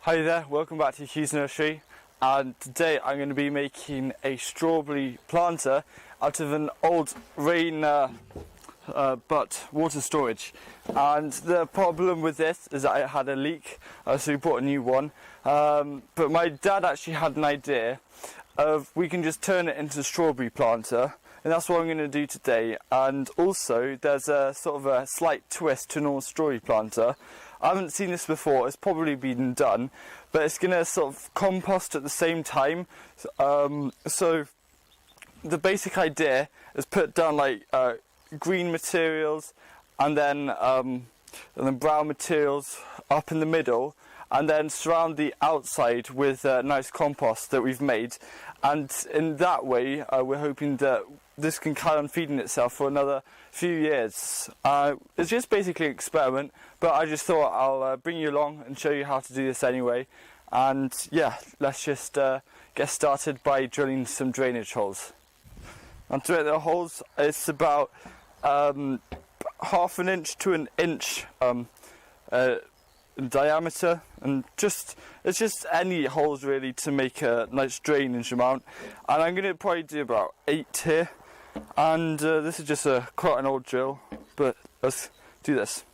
Hi there, welcome back to Hugh's Nursery, and today I'm going to be making a strawberry planter out of an old rain butt water storage. And the problem with this is that it had a leak, so we bought a new one. But my dad actually had an idea of we can just turn it into a strawberry planter, and that's what I'm going to do today. And also there's a sort of a slight twist to a normal strawberry planter. I haven't seen this before, it's probably been done, but it's going to sort of compost at the same time. So the basic idea is put down like green materials and then brown materials up in the middle, and then surround the outside with nice compost that we've made. And in that way we're hoping that this can carry on feeding itself for another few years. It's just basically an experiment, but I just thought I'll bring you along and show you how to do this anyway. And yeah, let's just get started by drilling some drainage holes. And to make the holes, it's about half an inch to an inch in diameter, and it's just any holes really to make a nice drainage amount. And I'm going to probably do about 8 here, and this is just quite an old drill, but let's do this.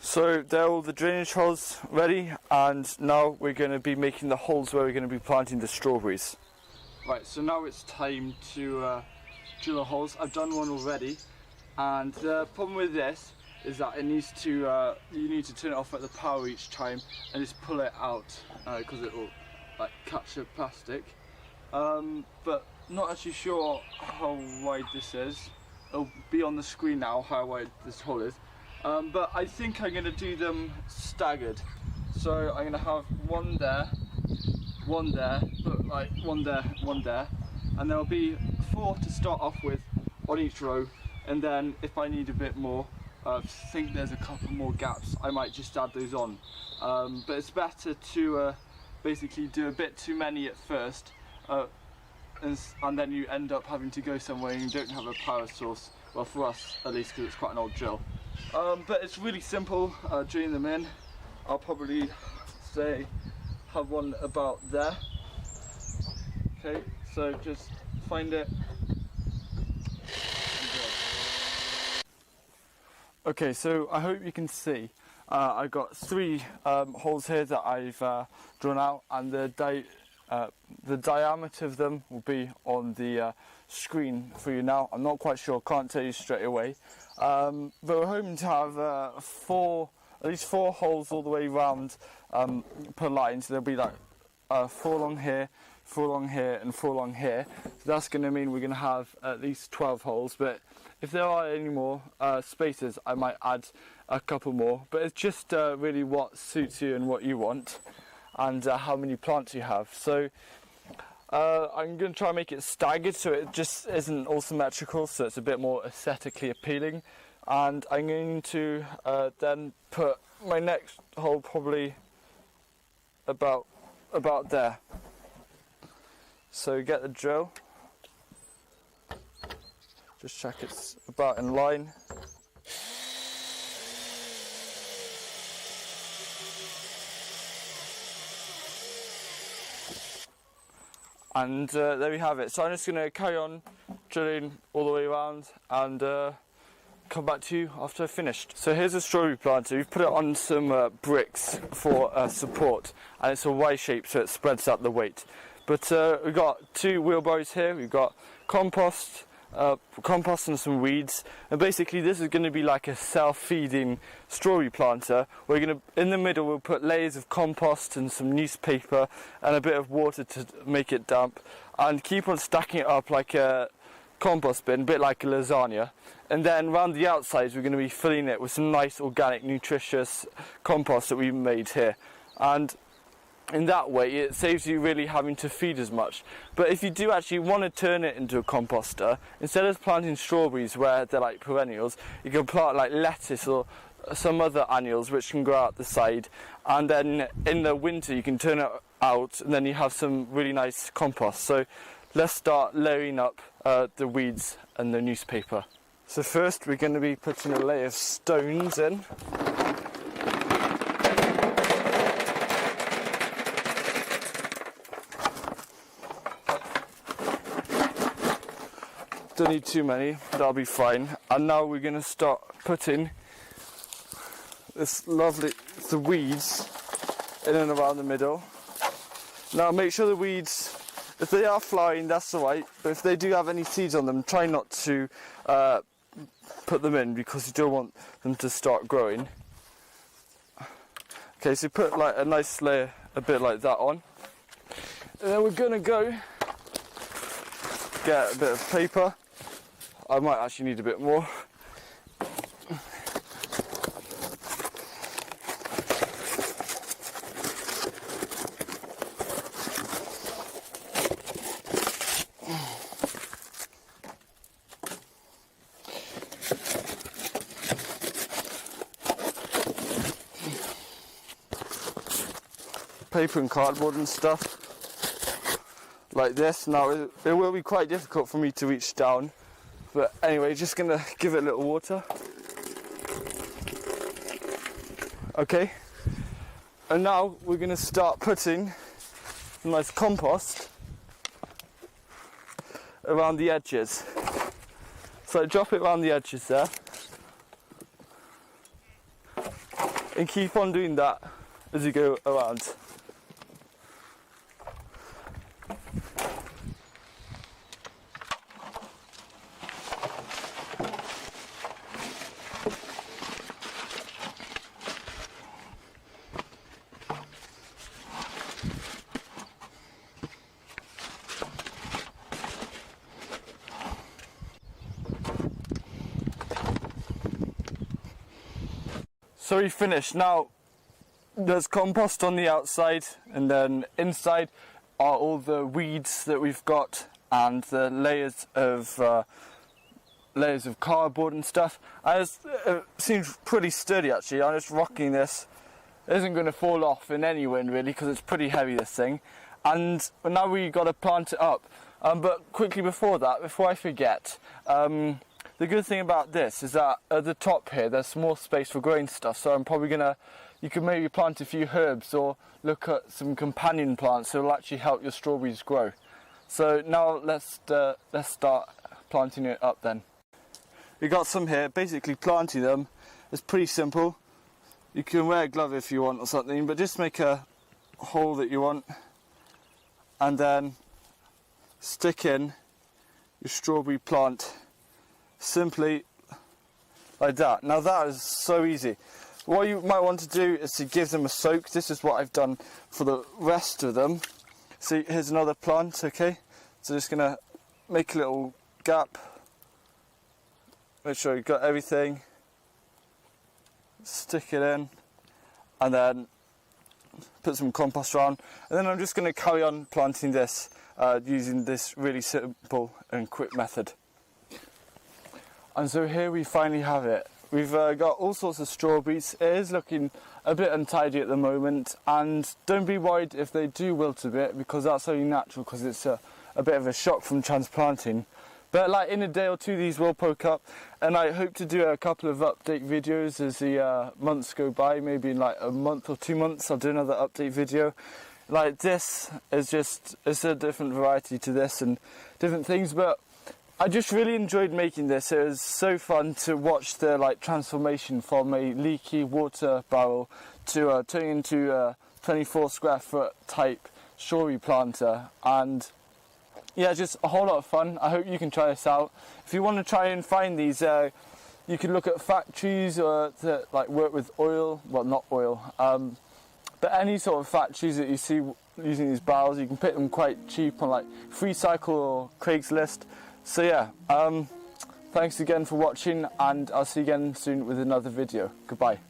So there are all the drainage holes ready, and now we're going to be making the holes where we're going to be planting the strawberries. Right, so now it's time to drill the holes. I've done one already, and the problem with this is that it needs to you need to turn it off at the power each time and just pull it out because it will like catch the plastic. But not actually sure how wide this is. It'll be on the screen now how wide this hole is. But I think I'm going to do them staggered. So I'm going to have one there, but like one there, and there'll be 4 to start off with on each row. And then if I need a bit more, I think there's a couple more gaps, I might just add those on. But it's better to basically do a bit too many at first, and then you end up having to go somewhere and you don't have a power source. Well, for us at least, because it's quite an old drill. But it's really simple drilling them in. I'll probably say have one about there. Okay, so just find it. Okay, so I hope you can see I've got 3 holes here that I've drawn out, and the diameter of them will be on the screen for you now. I'm not quite sure, can't tell you straight away. But we're hoping to have at least 4 holes all the way around per line. So there'll be like 4 along here, 4 along here, and 4 along here. So that's going to mean we're going to have at least 12 holes. But if there are any more spaces, I might add a couple more. But it's just really what suits you and what you want, and how many plants you have. So I'm going to try and make it staggered so it just isn't all symmetrical, so it's a bit more aesthetically appealing. And I'm going to then put my next hole probably about there. So get the drill, just check it's about in line. And there we have it. So I'm just going to carry on drilling all the way around and come back to you after I've finished. So here's a strawberry planter. We've put it on some bricks for support, and it's a Y shape so it spreads out the weight. But we've got 2 wheelbarrows here. We've got compost and some weeds, and basically this is going to be like a self-feeding strawberry planter. We're going to, in the middle, we'll put layers of compost and some newspaper and a bit of water to make it damp, and keep on stacking it up like a compost bin, a bit like a lasagna. And then around the outsides we're going to be filling it with some nice organic nutritious compost that we made here. And in that way it saves you really having to feed as much. But if you do actually want to turn it into a composter, instead of planting strawberries where they're like perennials, you can plant like lettuce or some other annuals which can grow out the side, and then in the winter you can turn it out and then you have some really nice compost. So let's start layering up the weeds and the newspaper. So first we're going to be putting a layer of stones in. Don't need too many, that'll be fine. And now we're going to start putting the weeds in and around the middle. Now make sure the weeds, if they are flowering, that's alright, but if they do have any seeds on them, try not to put them in because you don't want them to start growing. Okay, so put like a nice layer, a bit like that on. And then we're going to go get a bit of paper. I might actually need a bit more. Paper and cardboard and stuff like this. Now it will be quite difficult for me to reach down, but anyway, just gonna give it a little water. Okay, and now we're gonna start putting a nice compost around the edges. So drop it around the edges there and keep on doing that as you go around. So we finished. Now there's compost on the outside, and then inside are all the weeds that we've got and the layers of cardboard and stuff. And it seems pretty sturdy actually. I'm just rocking this. It isn't going to fall off in any wind really because it's pretty heavy, this thing. And now we got to plant it up. But quickly before I forget, the good thing about this is that at the top here there's more space for growing stuff, so I'm probably you can maybe plant a few herbs or look at some companion plants that will actually help your strawberries grow. So now let's start planting it up then. We got some here. Basically planting them is pretty simple. You can wear a glove if you want or something, but just make a hole that you want and then stick in your strawberry plant. Simply like that. Now that is so easy. What you might want to do is to give them a soak. This is what I've done for the rest of them. So here's another plant, okay? So just gonna make a little gap. Make sure you've got everything. Stick it in and then put some compost around. And then I'm just gonna carry on planting this using this really simple and quick method. And so here we finally have it. We've got all sorts of strawberries. It is looking a bit untidy at the moment, and don't be worried if they do wilt a bit because that's only natural because it's a bit of a shock from transplanting. But like in a day or two these will poke up, and I hope to do a couple of update videos as the months go by. Maybe in like a month or 2 months I'll do another update video. Like this is it's a different variety to this and different things, but I just really enjoyed making this. It was so fun to watch the transformation from a leaky water barrel to turning into a 24 square foot type strawberry planter, and yeah, just a whole lot of fun. I hope you can try this out. If you want to try and find these, you can look at factories that work with oil, well not oil, but any sort of factories that you see using these barrels. You can pick them quite cheap on FreeCycle or Craigslist. So yeah, thanks again for watching, and I'll see you again soon with another video. Goodbye.